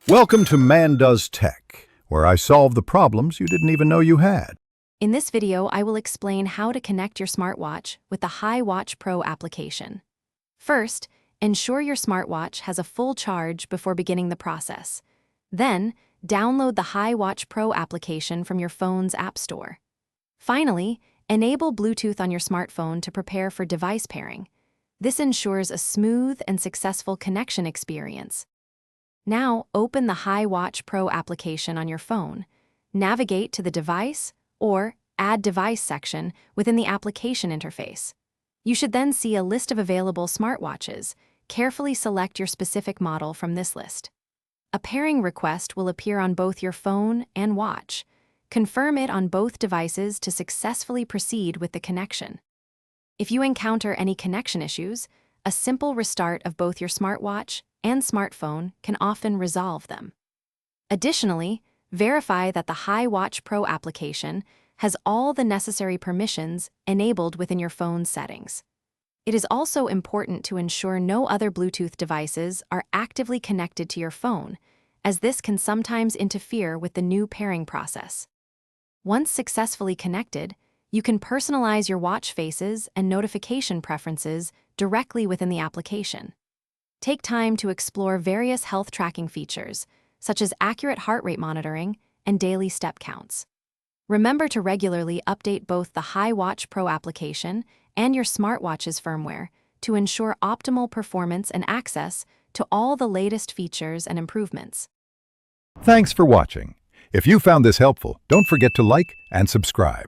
Welcome to Man Does Tech, where I solve the problems you didn't even know you had. In this video, I will explain how to connect your smartwatch with the HiWatch Pro application. First, ensure your smartwatch has a full charge before beginning the process. Then, download the HiWatch Pro application from your phone's App Store. Finally, enable Bluetooth on your smartphone to prepare for device pairing. This ensures a smooth and successful connection experience. Now, open the HiWatch Pro application on your phone. Navigate to the Device or Add Device section within the application interface. You should then see a list of available smartwatches. Carefully select your specific model from this list. A pairing request will appear on both your phone and watch. Confirm it on both devices to successfully proceed with the connection. If you encounter any connection issues, a simple restart of both your smartwatch and smartphone can often resolve them. Additionally, verify that the HiWatch Pro application has all the necessary permissions enabled within your phone's settings. It is also important to ensure no other Bluetooth devices are actively connected to your phone, as this can sometimes interfere with the new pairing process. Once successfully connected, you can personalize your watch faces and notification preferences directly within the application. Take time to explore various health tracking features, such as accurate heart rate monitoring and daily step counts. Remember to regularly update both the HiWatch Pro application and your smartwatch's firmware to ensure optimal performance and access to all the latest features and improvements. Thanks for watching. If you found this helpful, don't forget to like and subscribe.